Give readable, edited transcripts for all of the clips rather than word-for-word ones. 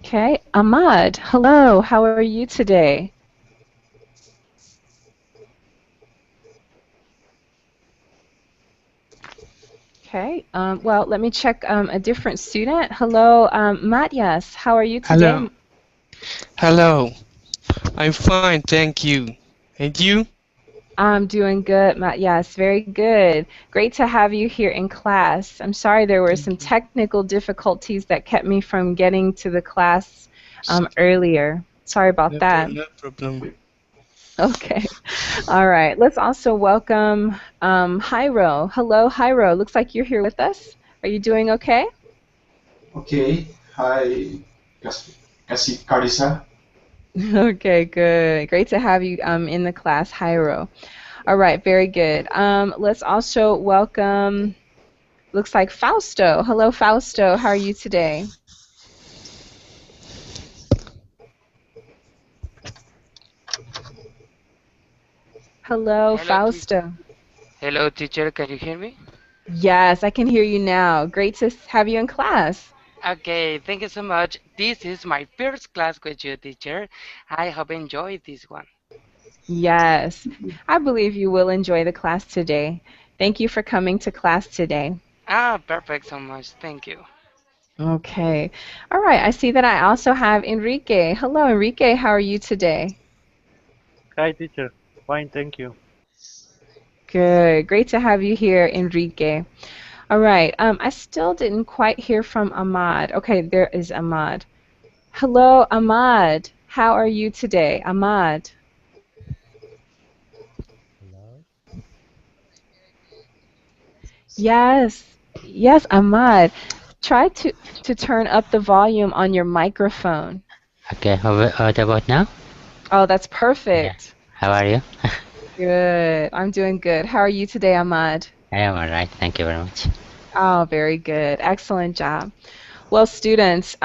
Okay, Ahmad, hello, how are you today? Okay, well, let me check a different student. Hello, Matyas, how are you today? Hello. Hello. I'm fine, thank you. And you? I'm doing good, Matyas, very good. Great to have you here in class. I'm sorry there were some Thank you. technical difficulties that kept me from getting to the class earlier. Sorry about that. No problem. Okay. All right. Let's also welcome Hyro. Hello, Hyro. Looks like you're here with us. Are you doing okay? Okay, hi, Carissa. Okay, good. Great to have you in the class, Hyro. All right, very good. Let's also welcome, looks like Fausto. Hello, Fausto. How are you today? Hello, Hello, Fausto. hello, teacher. Can you hear me? Yes, I can hear you now. Great to have you in class. Okay, thank you so much. This is my first class with you, teacher. I hope you enjoyed this one. Yes, I believe you will enjoy the class today. Thank you for coming to class today. Perfect so much. Thank you. Okay. All right. I see that I also have Enrique. Hello, Enrique. How are you today? Hi, teacher. Fine, thank you. Good. Great to have you here, Enrique. All right. I still didn't quite hear from Ahmad. Okay, there is Ahmad. Hello, Ahmad. How are you today, Ahmad? Hello. Yes. Yes, Ahmad. Try to turn up the volume on your microphone. Okay, what about now? Oh, that's Yeah. perfect. How are you? Good. I'm doing good. How are you today, Ahmad? I am alright. Thank you very much. Oh, very good. Excellent job. Well, students,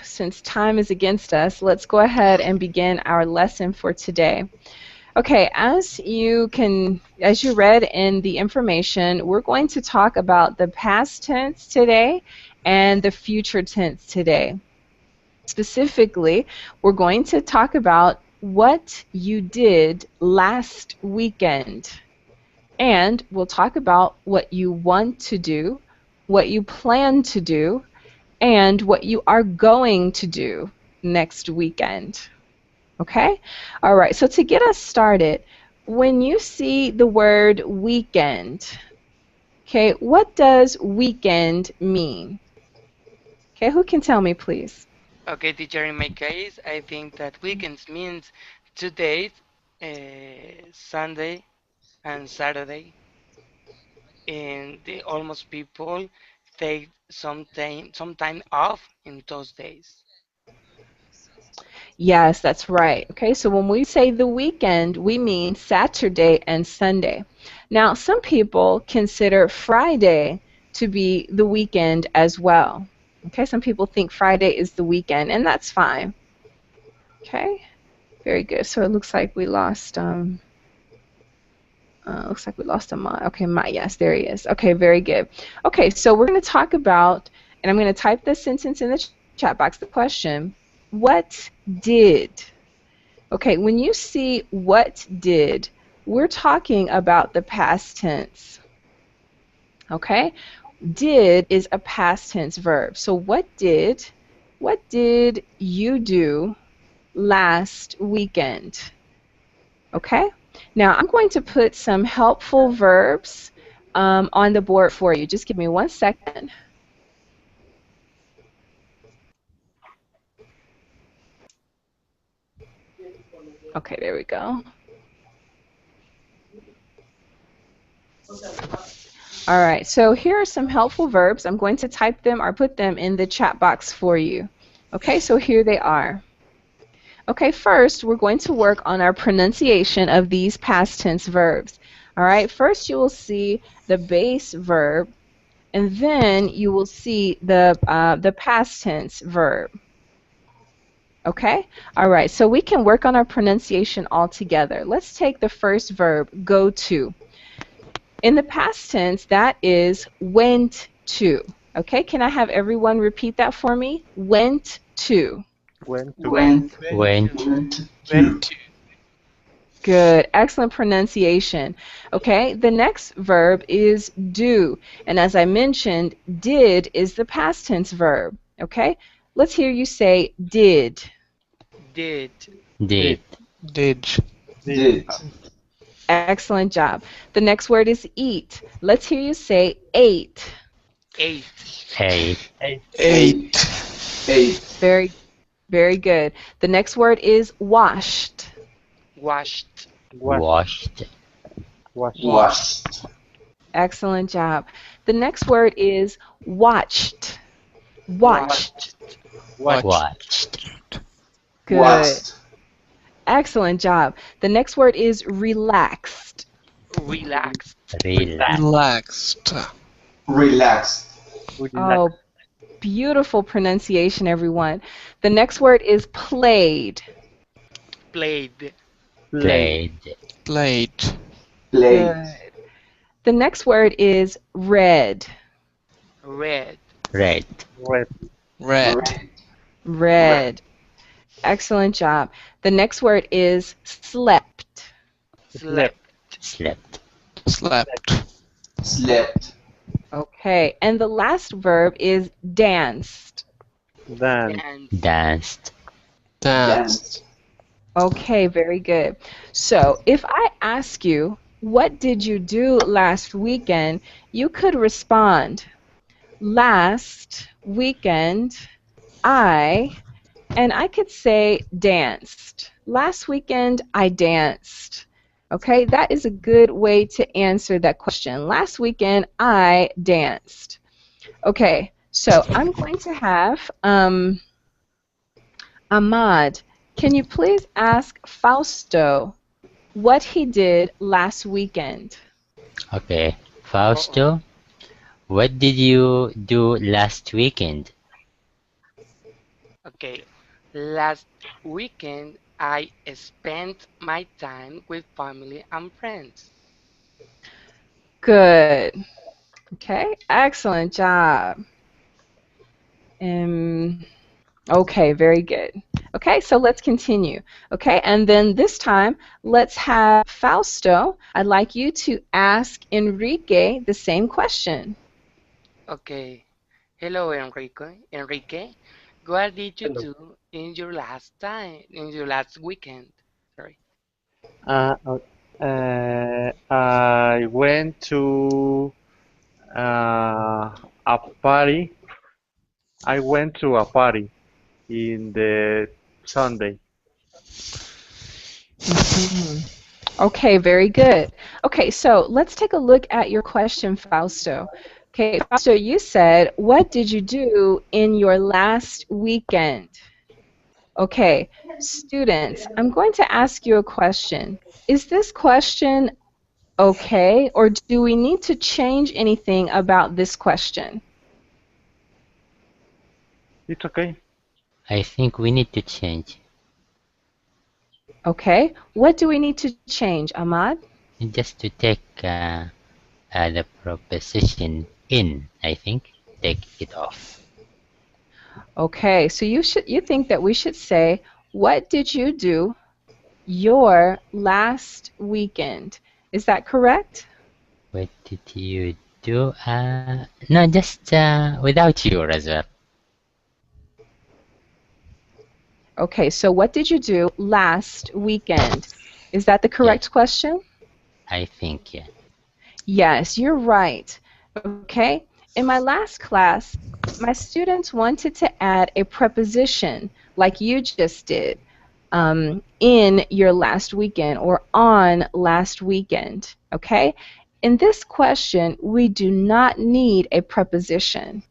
since time is against us, let's go ahead and begin our lesson for today. Okay, as you read in the information, we're going to talk about the past tense today and the future tense today. Specifically, we're going to talk about what you did last weekend. And we'll talk about what you want to do, what you plan to do, and what you are going to do next weekend. Okay? All right, so to get us started, when you see the word weekend, okay, what does weekend mean? Okay, who can tell me, please? Okay, teacher. In my case, I think that weekends means 2 days, Sunday and Saturday, and the almost people take some time off in those days. Yes, that's right. Okay, so when we say the weekend, we mean Saturday and Sunday. Now, some people consider Friday to be the weekend as well. Okay, some people think Friday is the weekend, and that's fine. Okay, very good. So it looks like we lost a mod. Okay, yes, there he is. Okay, very good. Okay, so we're going to talk about, and I'm going to type this sentence in the chat box, the question, what did? Okay, when you see what did, we're talking about the past tense. Okay? Did is a past tense verb. So what did you do last weekend? Okay? Now I'm going to put some helpful verbs on the board for you. Just give me 1 second. Okay, there we go. All right, so here are some helpful verbs. I'm going to type them or put them in the chat box for you. Okay, so here they are. Okay, first we're going to work on our pronunciation of these past tense verbs. All right, first you will see the base verb, and then you will see the past tense verb. Okay, all right, so we can work on our pronunciation all together. Let's take the first verb, go to. In the past tense, that is went to. Okay, can I have everyone repeat that for me? Went to. Went to. Went. Went. Went Went to. to. Good. Excellent pronunciation. Okay, the next verb is do. And as I mentioned, did is the past tense verb. Okay, let's hear you say did. Did. Did. Did. Did. Excellent job. The next word is eat. Let's hear you say ate. Ate. Ate. Ate. Ate. Very, very good. The next word is washed. Washed. Washed. Washed. Excellent job. The next word is watched. Watched. Watched. Good. Watched. Excellent job. The next word is relaxed. Relaxed. Relaxed. Relaxed. Oh, beautiful pronunciation, everyone. The next word is played. Played. Played. Played. Played. Good. The next word is read. Read. Read. Red. Read. Read. Excellent job. The next word is slept. Slept. Slept. Slept. Slept. Okay. And the last verb is danced. Dance. Danced. Danced. Danced. Okay, very good. So if I ask you, what did you do last weekend? You could respond, last weekend, and I could say danced. Last weekend, I danced. Okay, that is a good way to answer that question. Last weekend, I danced. Okay, so I'm going to have Ahmad. Can you please ask Fausto what he did last weekend? Okay. Fausto, what did you do last weekend? Okay. Last weekend, I spent my time with family and friends. Good. Okay, excellent job. Um, okay, very good. Okay, so let's continue. Okay, and then this time, let's have Fausto. I'd like you to ask Enrique the same question. Okay. Hello, Enrique. Enrique, what did you Hello. do in your last weekend? Sorry. Uh, I went to a party. I went to a party in the Sunday. Okay, very good. Okay, so let's take a look at your question, Fausto. Okay, Fausto, you said, what did you do in your last weekend? Okay, students, I'm going to ask you a question. Is this question okay, or do we need to change anything about this question? It's okay. I think we need to change. Okay, what do we need to change, Ahmad? Just to take the preposition in, I think. Take it off. Okay, so you think that we should say, what did you do your last weekend? Is that correct? What did you do? No, just without you as well. Okay, so what did you do last weekend? Is that the correct question? I think, yeah. Yes, you're right. Okay, in my last class, my students wanted to add a preposition like you just did in your last weekend or on last weekend. Okay, in this question, we do not need a preposition.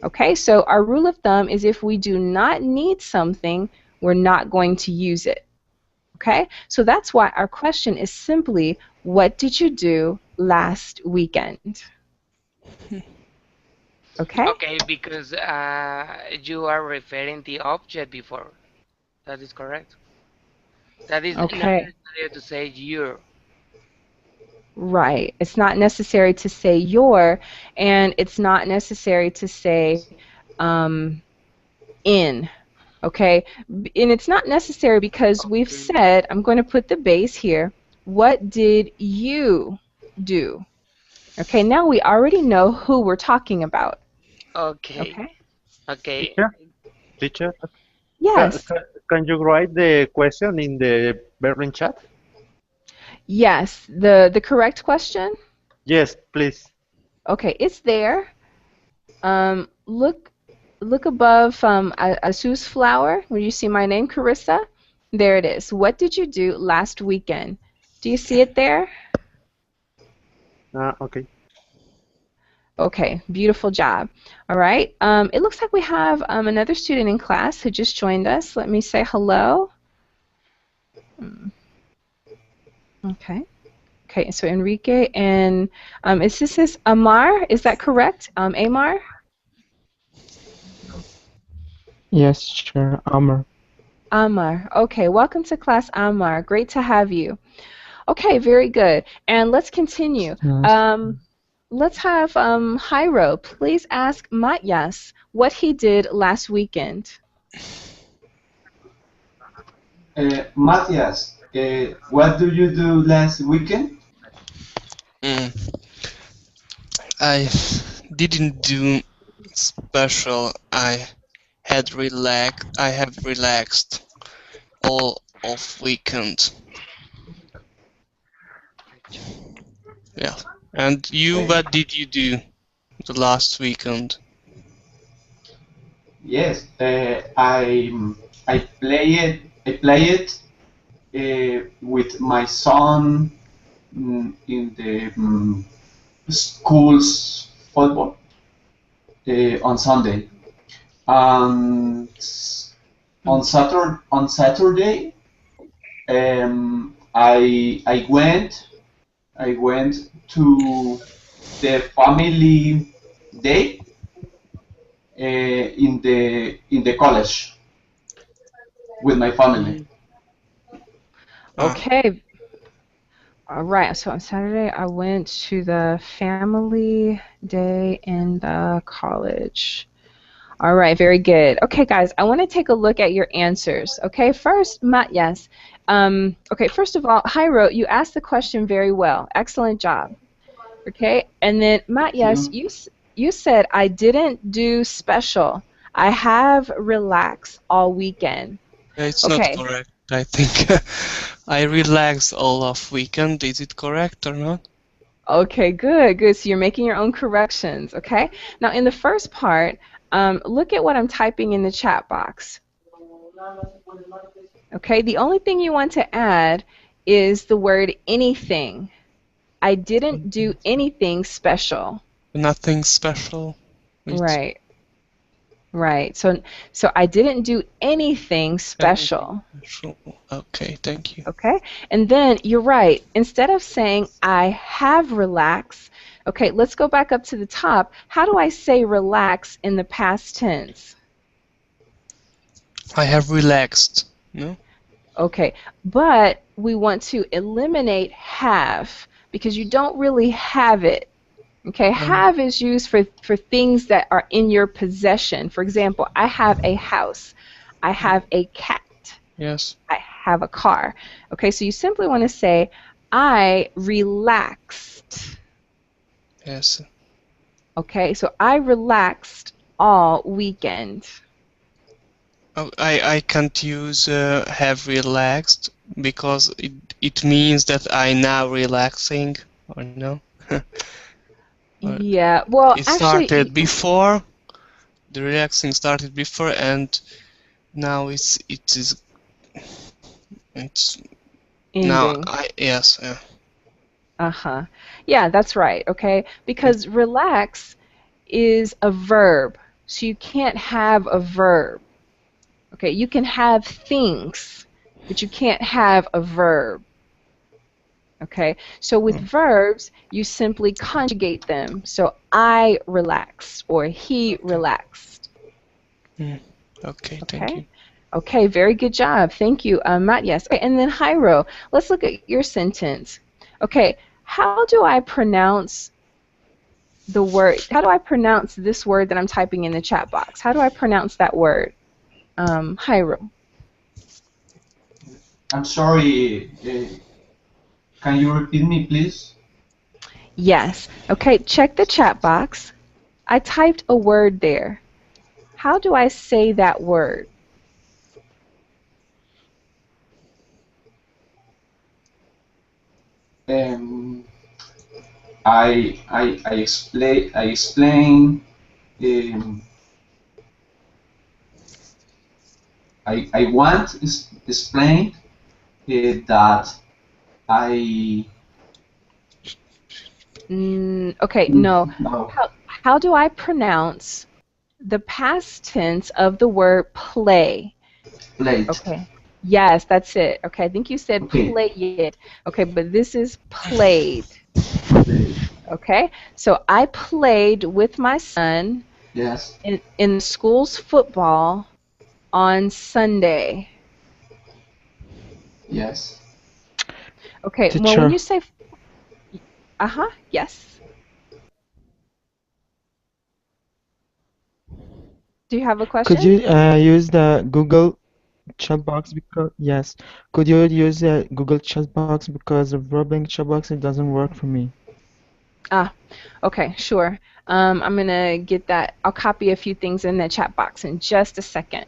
Okay, so our rule of thumb is if we do not need something, we're not going to use it. Okay, so that's why our question is simply, what did you do last weekend? Okay? Okay, because you are referring the object before. That is correct. That is not Okay, necessary to say your. right. It's not necessary to say your, and it's not necessary to say in. Okay, and it's not necessary because we've said, I'm going to put the base here, what did you do? Okay, now we already know who we're talking about. Okay. Okay? Okay. Teacher, teacher, can, Yes, can, can you write the question in the Berlin chat? yes, the correct question? Yes, please. Okay, it's there. Look above Asu's flower where you see my name, Carissa. There it is. What did you do last weekend? Do you see it there? Okay. Okay, beautiful job. All right. It looks like we have another student in class who just joined us. Let me say hello. Okay. Okay, so Enrique and is this Amar? Is that correct? Amar? Yes, sure, Amr. Amar. Okay, welcome to class, Amar. Great to have you. Okay, very good. And let's continue. Yes. Let's have Jairo please ask Matyas what he did last weekend. Matthias, what do you do last weekend? Mm. I didn't do special. I have relaxed all of weekend. Yeah. And you, Okay. what did you do the last weekend? Yes, I play it with my son in the school's football on Sunday. And on Saturday, I went to the family day in the college with my family. Okay. All right. So on Saturday, I went to the family day in the college. All right, very good. Okay, guys, I want to take a look at your answers. Okay, first, Matyas. Okay, first of all, Jairo, you asked the question very well. Excellent job. Okay, and then Thank Matyas, you. you said I didn't do special. I have relaxed all weekend. It's not Okay, correct. I think I relaxed all of weekend. Is it correct or not? okay, good, good. So you're making your own corrections. Okay, now in the first part, look at what I'm typing in the chat box. Okay, the only thing you want to add is the word anything. I didn't do anything special. Nothing special. It's Right, right. So I didn't do anything special. special. Okay, thank you. Okay, and then you're right. Instead of saying I have relaxed, okay, let's go back up to the top. How do I say relax in the past tense? I have relaxed. No? Okay, but we want to eliminate have because you don't really have it. Okay, have is used for things that are in your possession. For example, I have a house. I have a cat. Yes. I have a car. Okay, so you simply want to say, I relaxed. Yes. Okay, so I relaxed all weekend. Oh, I can't use have relaxed because it means that I now relaxing or no? Or Yeah, well, it actually, started before. The relaxing started before, and now it's now ending. I yes. Uh-huh. Yeah, that's right, okay? Because relax is a verb, so you can't have a verb. Okay, you can have things, but you can't have a verb. Okay, so with verbs, you simply conjugate them. So I relaxed or he relaxed. Okay, thank Okay, you. okay, very good job. Thank you, Matyas. Okay, and then Jairo, let's look at your sentence. Okay, how do I pronounce how do I pronounce this word that I'm typing in the chat box? How do I pronounce that word? Jairo. I'm sorry. Can you repeat me, please? Yes. Okay, check the chat box. I typed a word there. How do I say that word? Um, I explain. Um, I want is explain that I Okay, no. no How do I pronounce the past tense of the word play? played. Okay. Yes, that's it. Okay, I think you said Okay. played. Okay, but this is played. Played. Okay, so I played with my son Yes. in school's football on Sunday. Yes. Okay, well, when Teacher, you say, yes. Do you have a could question? you use the Google chat box because yes, could you use the Google chat box because the Robin chat box it doesn't work for me. Ah, okay, sure. I'm gonna get that. I'll copy a few things in the chat box in just a second.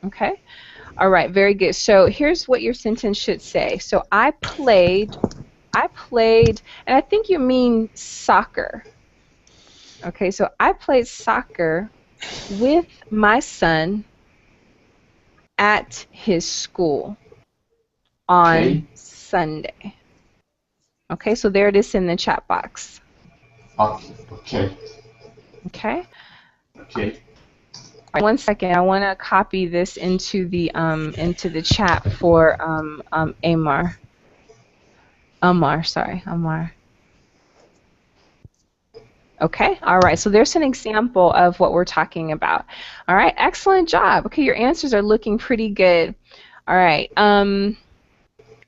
Okay? All right, very good. So here's what your sentence should say. So I played, and I think you mean soccer. Okay, so I played soccer with my son at his school on Okay. Sunday. Okay, so there it is in the chat box. Okay. Okay. Okay? Okay. All right, 1 second. I want to copy this into the chat for Amar. Amar. Okay, all right, so there's an example of what we're talking about. All right, excellent job. Okay, your answers are looking pretty good. All right,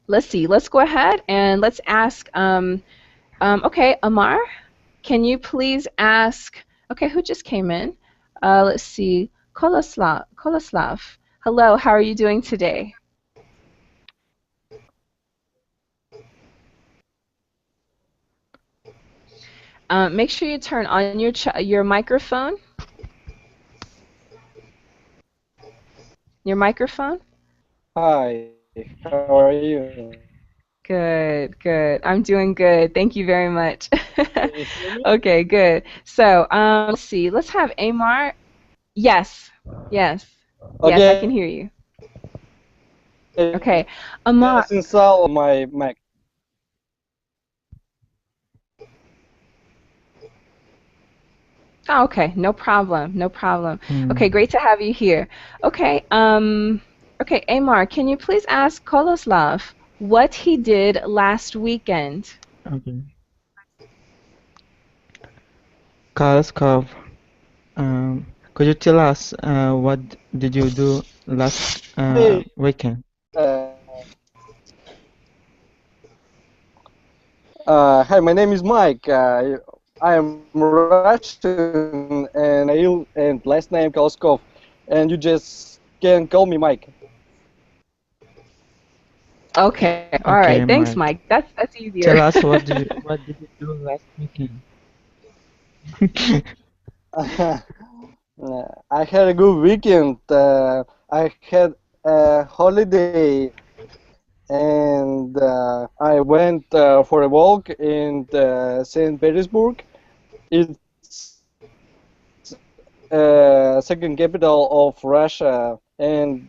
let's see. Let's go ahead and let's ask, okay, Amar, can you please ask, okay, who just came in? Let's see, Koloslav. Hello, how are you doing today? Make sure you turn on your microphone. Your microphone. Hi, how are you? Good, good. I'm doing good. Thank you very much. Can you hear me? Okay, good. So, let's see. Let's have Amar. Yes, yes, yes. I can Okay, hear you. Okay, Amar. just install my Mac. Oh, okay, no problem, no problem. Hmm. Okay, great to have you here. Okay, okay, Amar, can you please ask Koloslav what he did last weekend? Okay. Karaskov, could you tell us what did you do last Hey, weekend? hi, my name is Mike. I am Russian and last name Kolskov, and you just can call me Mike. Okay, all Okay, right. Thanks, Mike. Mike. That's easier. Tell us what did you do last weekend? I had a good weekend. I had a holiday and I went for a walk in St. Petersburg. It's second capital of Russia. And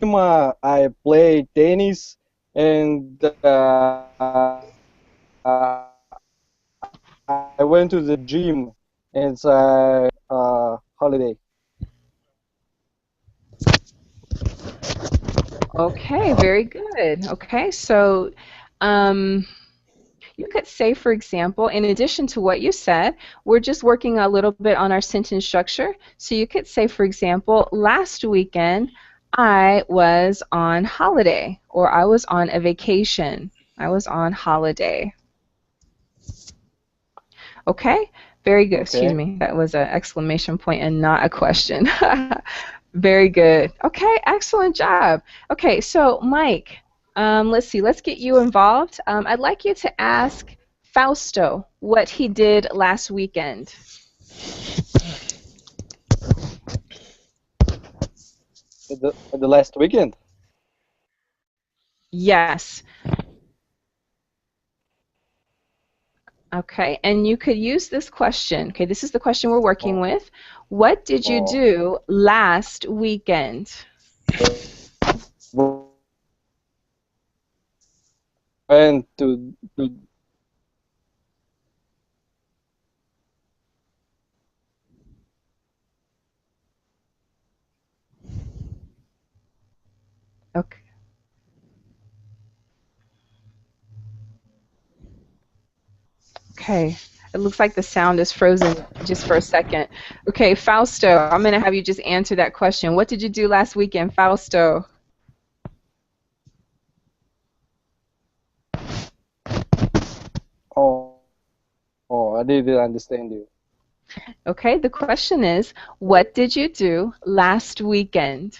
I played tennis and I went to the gym. It's a holiday. Okay, very good. Okay, so um, you could say, for example, in addition to what you said, we're just working a little bit on our sentence structure. So you could say, for example, last weekend I was on holiday, or I was on a vacation. I was on holiday. Okay, very good. Excuse Okay. me, that was an exclamation point and not a question. Very good. Okay, excellent job. Okay, so Mike, let's see, let's get you involved. I'd like you to ask Fausto what he did last weekend. At the last weekend. Yes. Okay, and you could use this question. Okay, this is the question we're working with. What did you do last weekend? Went to Okay. Okay. It looks like the sound is frozen just for a second. Okay, Fausto, I'm going to have you just answer that question. What did you do last weekend, Fausto? I didn't understand you. Okay, the question is, what did you do last weekend?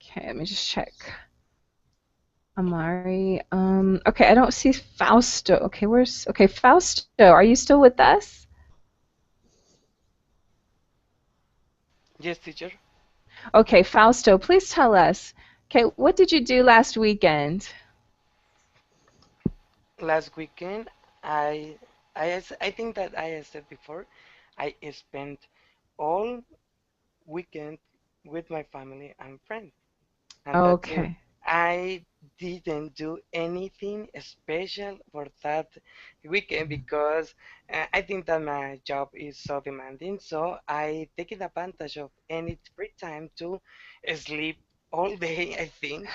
Okay, let me just check. Amari. Okay, I don't see Fausto. Okay, okay, Fausto, are you still with us? Yes, teacher. Okay, Fausto, please tell us. Okay, what did you do last weekend? Last weekend, I think that I said before, I spent all weekend with my family and friends, and that's it. Okay. I didn't do anything special for that weekend because I think that my job is so demanding, so I taking advantage of any free time to sleep all day, I think,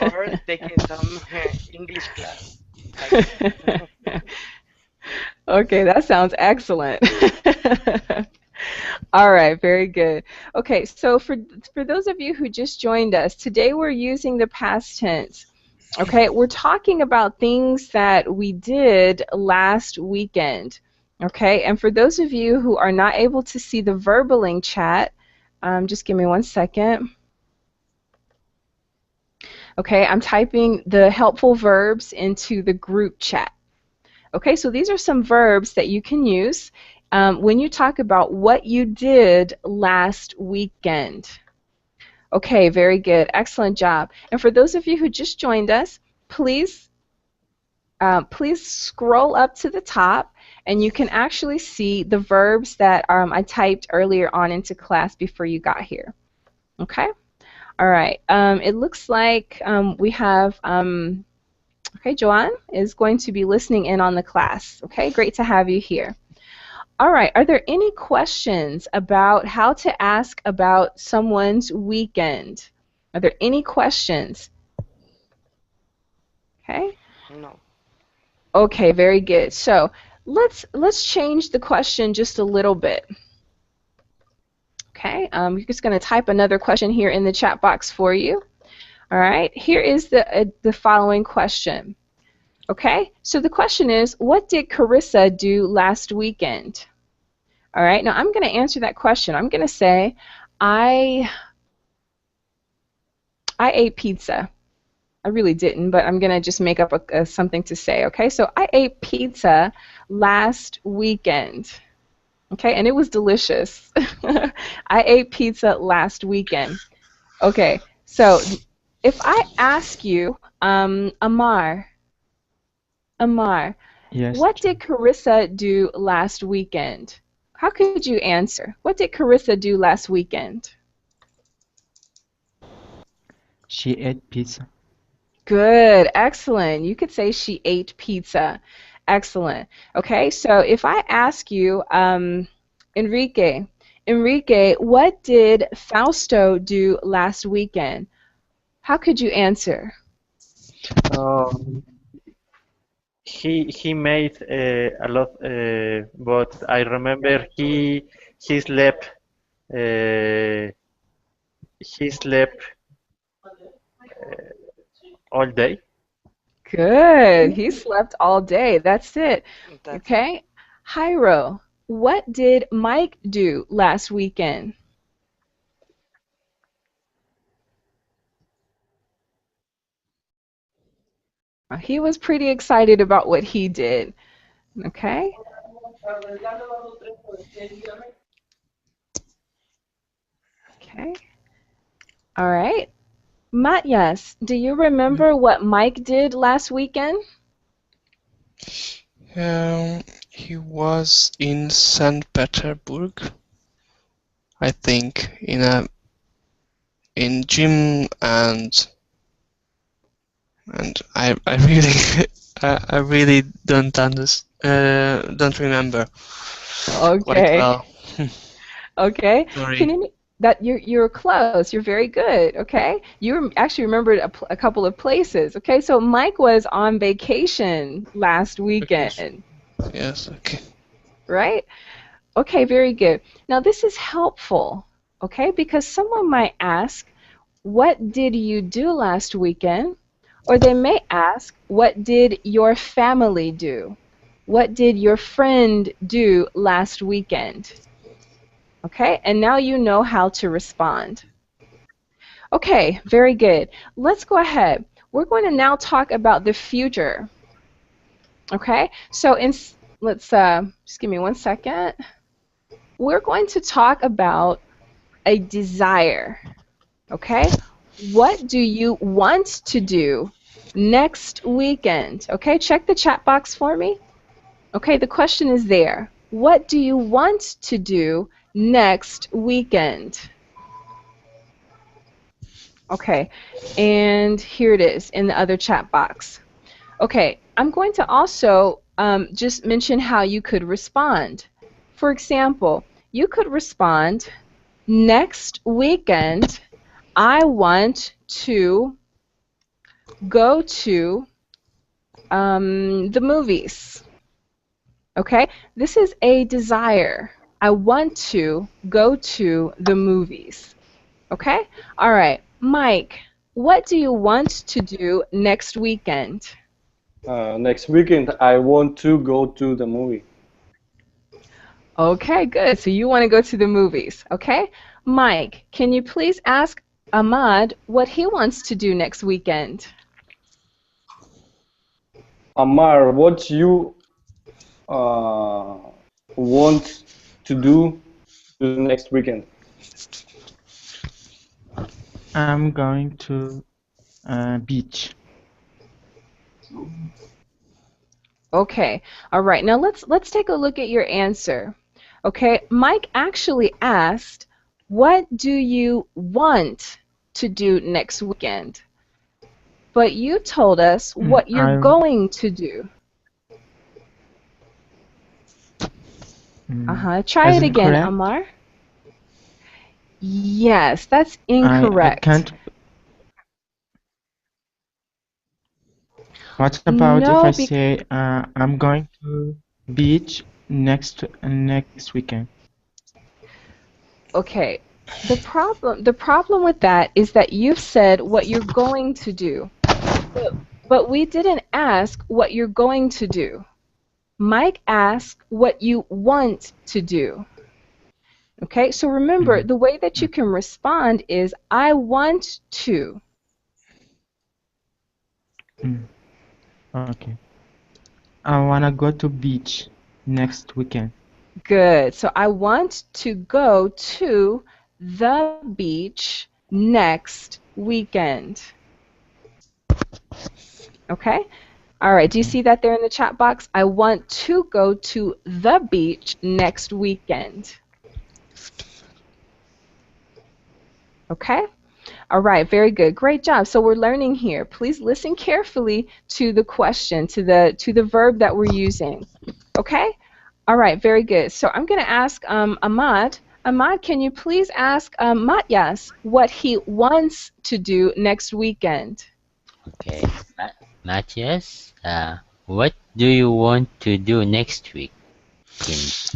or taking some English class, like that. Okay, that sounds excellent. All right, very good. Okay, so for those of you who just joined us, today we're using the past tense. Okay, we're talking about things that we did last weekend. Okay, and for those of you who are not able to see the Verbaling chat, just give me 1 second. Okay, I'm typing the helpful verbs into the group chat. Okay, so these are some verbs that you can use when you talk about what you did last weekend. Okay, very good. Excellent job. And for those of you who just joined us, please scroll up to the top and you can actually see the verbs that I typed earlier on into class before you got here. Okay? All right. It looks like we have, okay, Joanne is going to be listening in on the class. Okay, great to have you here. All right, are there any questions about how to ask about someone's weekend? Are there any questions? Okay. No. Okay, very good. So let's change the question just a little bit. Okay, you're just going to type another question here in the chat box for you. All right, here is the following question. Okay, so the question is, what did Carissa do last weekend? All right, now I'm going to answer that question. I'm going to say, I ate pizza. I really didn't, but I'm going to just make up something to say, okay? So I ate pizza last weekend, okay? And it was delicious. I ate pizza last weekend. Okay, so if I ask you, Amar, Yes. what did Carissa do last weekend? How could you answer? What did Carissa do last weekend? She ate pizza. Good, excellent. You could say she ate pizza. Excellent. Okay, so if I ask you, Enrique, what did Fausto do last weekend? How could you answer? He made a lot, but I remember he slept he slept all day. Good. He slept all day. That's it. That's Okay. Jairo, what did Mike do last weekend? He was pretty excited about what he did. Okay. Okay. All right. Matyas, do you remember what Mike did last weekend? He was in St. Petersburg, I think, in gym, and I really I really don't remember quite Okay. well. Okay. Sorry. Can you that you're close. You're very good. Okay. Actually remembered a couple of places. Okay. So Mike was on vacation last weekend, Yes, okay. right? Okay, very good. Now this is helpful, okay? Because someone might ask, what did you do last weekend? Or they may ask, what did your family do? What did your friend do last weekend? Okay, and now you know how to respond. Okay, very good. Let's go ahead. We're going to now talk about the future. Okay, so let's just give me 1 second. We're going to talk about a desire. Okay, what do you want to do next weekend? Okay, check the chat box for me. Okay, the question is there. What do you want to do next weekend? Okay, and here it is in the other chat box. Okay, I'm going to also just mention how you could respond. For example, you could respond, next weekend, I want to go to the movies. Okay, this is a desire. I want to go to the movies. Okay, all right. Mike, what do you want to do next weekend? Next weekend, I want to go to the movie. Okay, good. So you want to go to the movies, okay? Mike, can you please ask Ahmad what he wants to do next weekend? Amar, what you want to do the next weekend? I'm going to beach. Okay, all right. Now let's take a look at your answer. Okay, Mike actually asked, what do you want to do next weekend? But you told us what you're going to do. Try Is it it again, correct? Amar. Yes, that's I incorrect. can't. What about if No, I say I'm going to beach next weekend? okay. The problem with that is that you've said what you're going to do. But we didn't ask what you're going to do. Mike asked what you want to do. Okay, so remember, the way that you can respond is, I want to. Okay. I wanna go to beach next weekend. Good. So I want to go to the beach next weekend. Okay? All right, do you see that there in the chat box? I want to go to the beach next weekend. Okay? All right, very good. Great job. So we're learning here. Please listen carefully to the question, to the verb that we're using. Okay? All right, very good. So I'm going to ask Ahmad. Ahmad, can you please ask Matyas what he wants to do next weekend? Okay. Matthias, what do you want to do next week?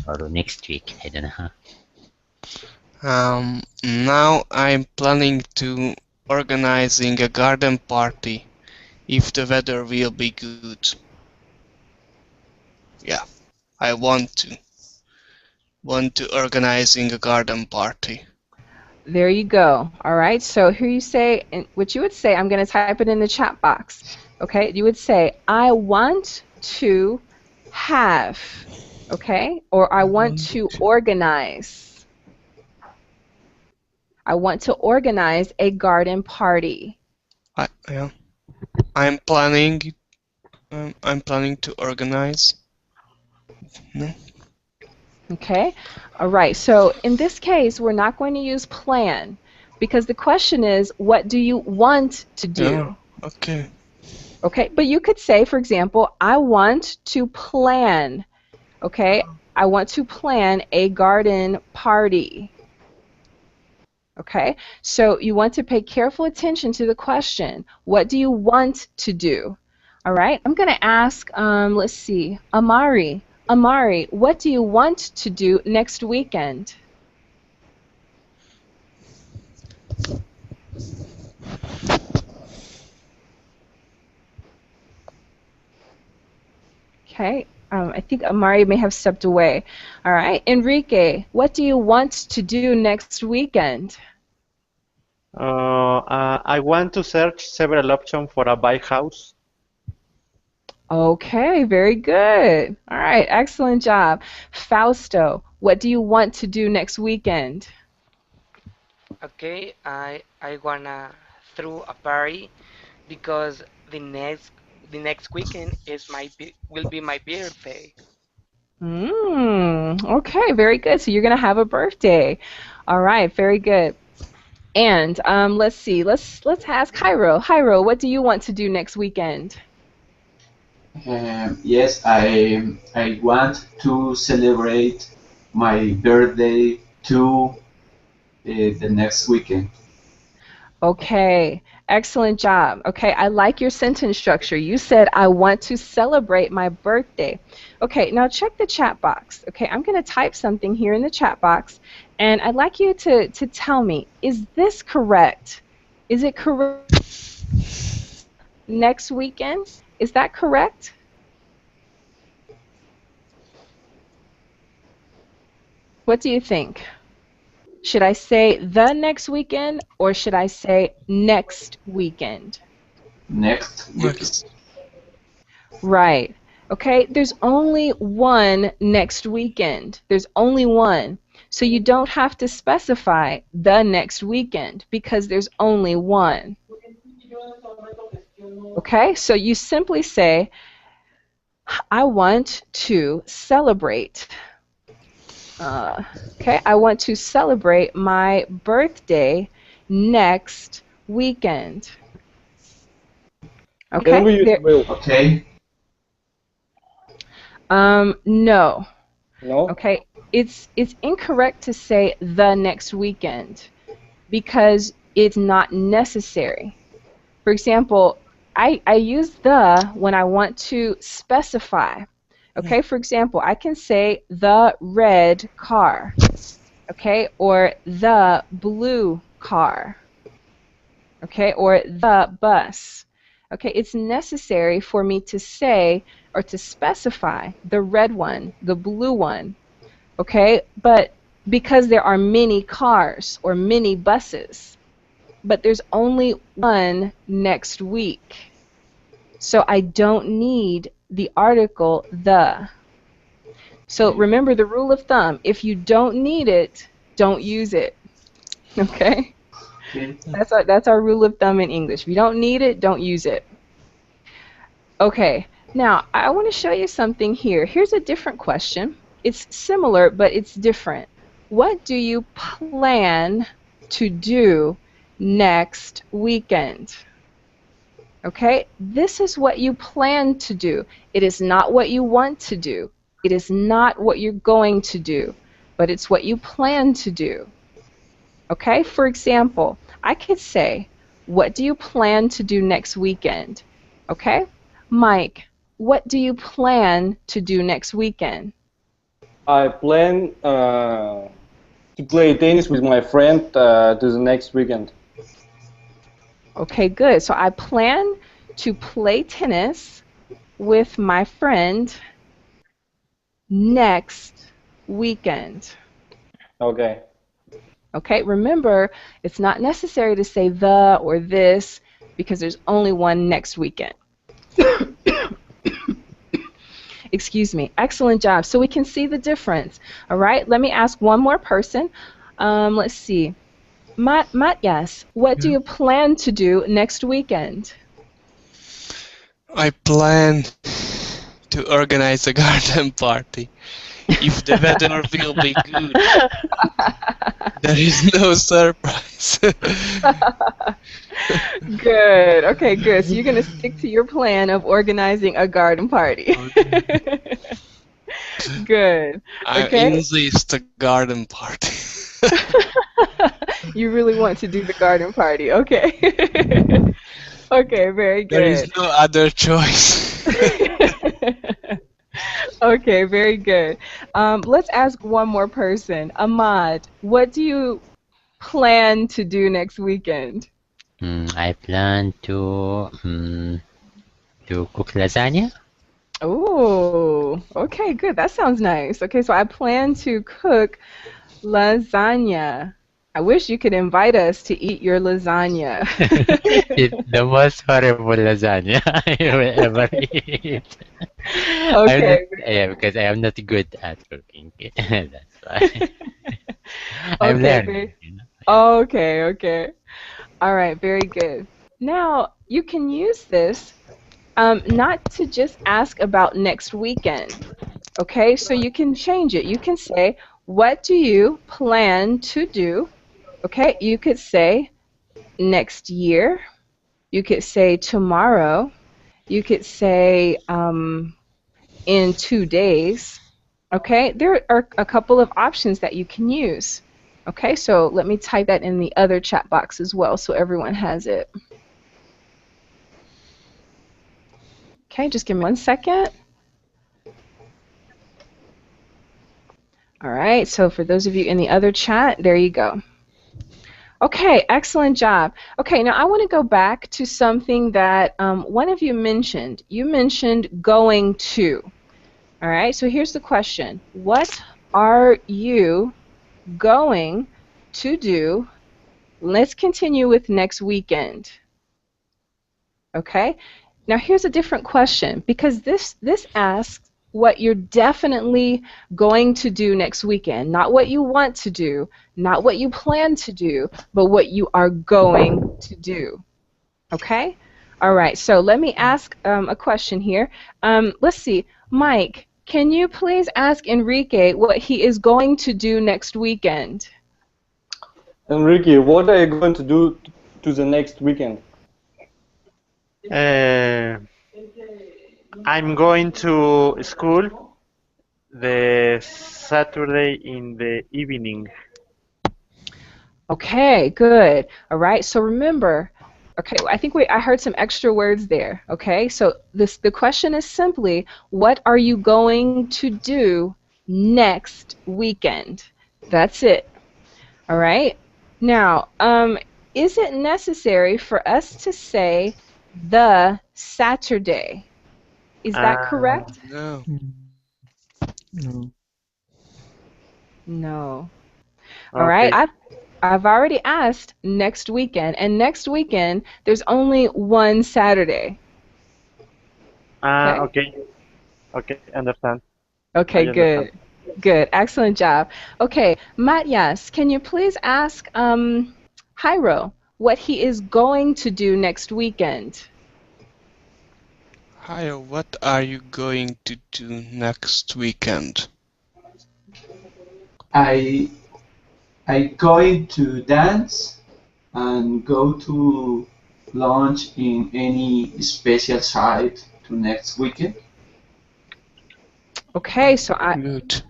Or next week, I don't know. Now I'm planning to organizing a garden party if the weather will be good. Yeah, I want to organizing a garden party. There you go. All right. So here you say, and what you would say, I'm going to type it in the chat box. Okay. You would say, I want to have, okay, or I want to organize. I want to organize a garden party. Yeah, I'm planning to organize. No? Okay. All right. So in this case, we're not going to use plan because the question is, what do you want to do? Yeah, okay. Okay. But you could say, for example, I want to plan. Okay. I want to plan a garden party. Okay. So you want to pay careful attention to the question. What do you want to do? All right. I'm going to ask, let's see, Amari. Amari, what do you want to do next weekend? Okay, I think Amari may have stepped away. All right, Enrique, what do you want to do next weekend? I want to search several options for a bike house. Okay, very good. All right, excellent job. Fausto, what do you want to do next weekend? Okay, I wanna throw a party because the next weekend is will be my birthday. Okay, very good. So you're going to have a birthday. All right, very good. And let's see. Let's ask Jairo. Jairo, what do you want to do next weekend? Yes, I want to celebrate my birthday to the next weekend. Okay, excellent job. Okay, I like your sentence structure. You said, I want to celebrate my birthday. Okay, now check the chat box. Okay, I'm going to type something here in the chat box, and I'd like you to tell me, is this correct? Is it correct? Next weekend? Is that correct? What do you think? Should I say the next weekend or should I say next weekend? Next weekend. Right. Okay, there's only one next weekend. There's only one. So you don't have to specify the next weekend because there's only one. Okay, so you simply say, I want to celebrate. Okay, I want to celebrate my birthday next weekend. Okay. Can we use will? Okay. No. No. Okay, it's incorrect to say the next weekend because it's not necessary. For example, I use the when I want to specify. Okay, for example, I can say the red car, okay, or the blue car, okay, or the bus. Okay, it's necessary for me to say or to specify the red one, the blue one, okay, but because there are many cars or many buses, but there's only one next week. So I don't need the article the. So remember the rule of thumb, if you don't need it, don't use it. Okay? Okay. That's our rule of thumb in English. If you don't need it, don't use it. Okay, now I want to show you something here. Here's a different question. It's similar, but it's different. What do you plan to do next weekend? Okay, this is what you plan to do. It is not what you want to do. It is not what you're going to do, but it's what you plan to do. Okay, for example, I could say, what do you plan to do next weekend? Okay, Mike, what do you plan to do next weekend? I plan to play tennis with my friend to the next weekend. Okay, good. So I plan to play tennis with my friend next weekend. Okay. Okay, remember, it's not necessary to say the or this because there's only one next weekend. Excuse me. Excellent job. So we can see the difference. All right, let me ask one more person. Let's see. Matyas, what do you plan to do next weekend? I plan to organize a garden party. If the weather will be good, there is no surprise. Good. Okay, good. So you're going to stick to your plan of organizing a garden party. Good. I Okay. insist a garden party. You really want to do the garden party. Okay. Okay, very There is good. no other choice. Okay, very good. Let's ask one more person. Ahmad, what do you plan to do next weekend? I plan to cook lasagna. Oh, okay, good. That sounds nice. Okay, so I plan to cook lasagna. I wish you could invite us to eat your lasagna. It's the most horrible lasagna I will ever eat. Okay. Because I am not good at cooking. That's why. I'm Okay, learning. okay, okay. All right, very good. Now, you can use this not to just ask about next weekend. Okay, so you can change it. You can say, what do you plan to do? Okay, you could say next year. You could say tomorrow. You could say in 2 days. Okay, there are a couple of options that you can use. Okay, so let me type that in the other chat box as well so everyone has it. Okay, just give me 1 second. All right, so for those of you in the other chat, there you go. Okay, excellent job. Okay, now I want to go back to something that one of you mentioned. You mentioned going to. All right, so here's the question. What are you going to do? Let's continue with next weekend. Okay, now here's a different question because this asks what you're definitely going to do next weekend, not what you want to do, not what you plan to do, but what you are going to do. Okay? All right, so let me ask a question here. Let's see. Mike, can you please ask Enrique what he is going to do next weekend? Enrique, what are you going to do to the next weekend? I'm going to school the Saturday in the evening. Okay, good. All right, so remember, okay, I think I heard some extra words there. Okay, so the question is simply, what are you going to do next weekend? That's it. All right. Now, is it necessary for us to say the Saturday? Is that correct? No. No. No. All right. Okay. I've already asked next weekend, and next weekend there's only one Saturday. Okay. Okay, understand. Okay, I understand. good. Good. Excellent job. Okay, Matyas, can you please ask Jairo what he is going to do next weekend? Hi, what are you going to do next weekend? I going to dance and go to lunch in any special site to next weekend. Okay, so Good.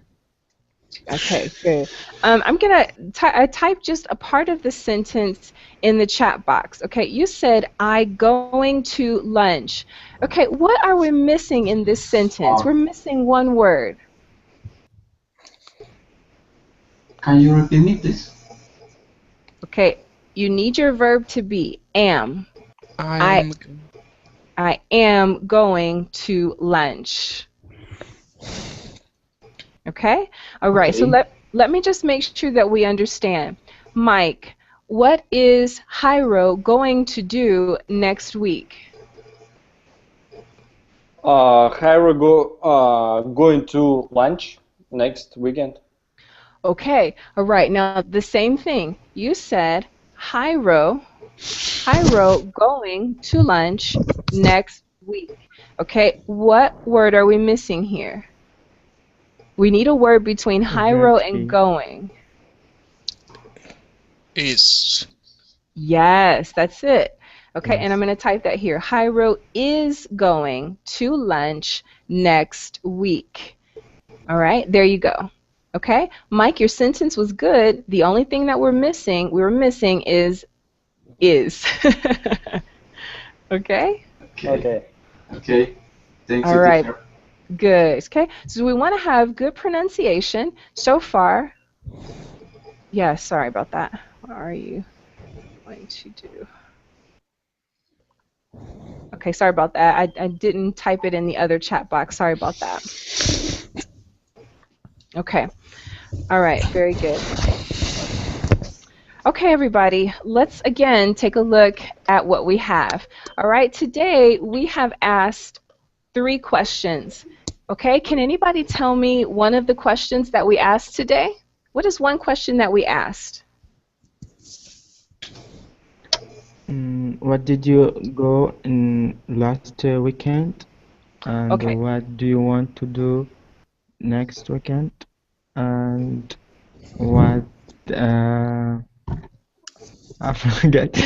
okay, good. I'm gonna type just a part of the sentence in the chat box. Okay, you said I going to lunch. Okay, what are we missing in this sentence? We're missing one word. Can you repeat me, please? Okay, you need your verb to be am. I am I am going to lunch. Okay? All right, so Okay. let me just make sure that we understand. Mike, what is Jairo going to do next week? Going to lunch next weekend. Okay, all right, now the same thing. You said Jairo going to lunch next week. Okay, what word are we missing here? We need a word between Jairo and Exactly. going. Is. Yes, that's it. Okay, and Yes. I'm going to type that here. Jairo is going to lunch next week. All right, there you go. Okay, Mike, your sentence was good. The only thing that we were missing is. Okay? Okay. Okay. Thank All you, right, teacher. good. Okay, so we want to have good pronunciation. So far, yeah, sorry about that. What are you going to do? Okay, sorry about that. I didn't type it in the other chat box. Sorry about that. Okay. All right, very good. Okay, everybody, let's again take a look at what we have. All right, today we have asked 3 questions. Okay, can anybody tell me one of the questions that we asked today? What is one question that we asked? What did you go in last weekend? And Okay. what do you want to do next weekend? And what I forget.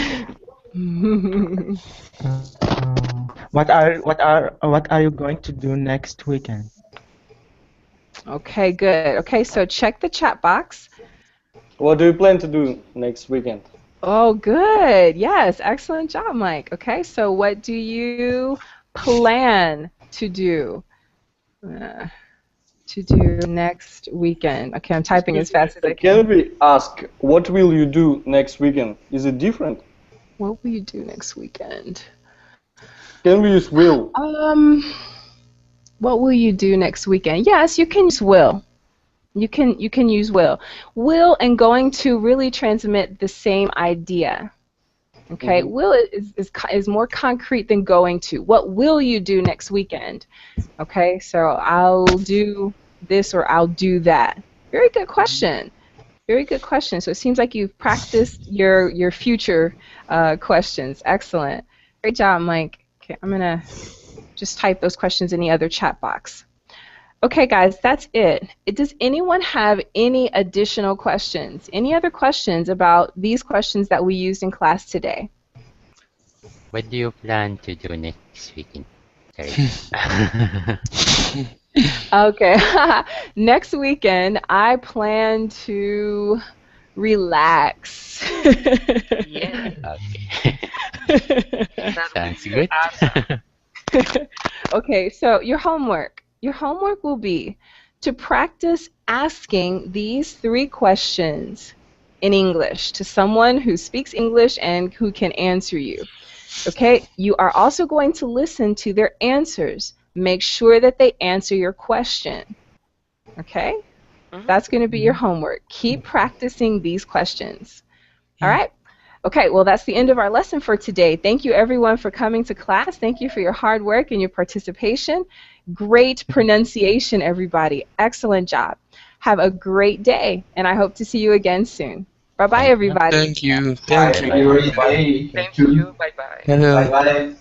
What are you going to do next weekend? Okay, good. Okay, so check the chat box. What do you plan to do next weekend? Oh, good. Yes, excellent job, Mike. Okay, so what do you plan to do? Next weekend. Okay, I'm typing as Excuse me, fast as I can can. we ask what will you do next weekend? Is it different? What will you do next weekend? Can we use will? What will you do next weekend? Yes, you can use will. You can use will. Will and going to really transmit the same idea. Okay, will is more concrete than going to. What will you do next weekend? Okay, so I'll do this or I'll do that. Very good question. Very good question. So it seems like you've practiced your future questions. Excellent. Great job, Mike. Okay, I'm gonna just type those questions in the other chat box. Okay, guys, that's it. Does anyone have any additional questions? Any other questions about these questions that we used in class today? What do you plan to do next weekend? Sorry. Okay. Next weekend, I plan to relax. Yeah, Okay. that would Sounds be good. awesome. Okay, so your homework. Your homework will be to practice asking these 3 questions in English to someone who speaks English and who can answer you. Okay, you are also going to listen to their answers. Make sure that they answer your question. Okay, that's going to be your homework. Keep practicing these questions. All right. Okay, well, that's the end of our lesson for today. Thank you, everyone, for coming to class. Thank you for your hard work and your participation. Great pronunciation, everybody. Excellent job. Have a great day, and I hope to see you again soon. Bye-bye, Thank you. everybody. Thank you. Have Thank a you. great day. Thank Thank you. you. Bye bye. Hello. Bye bye.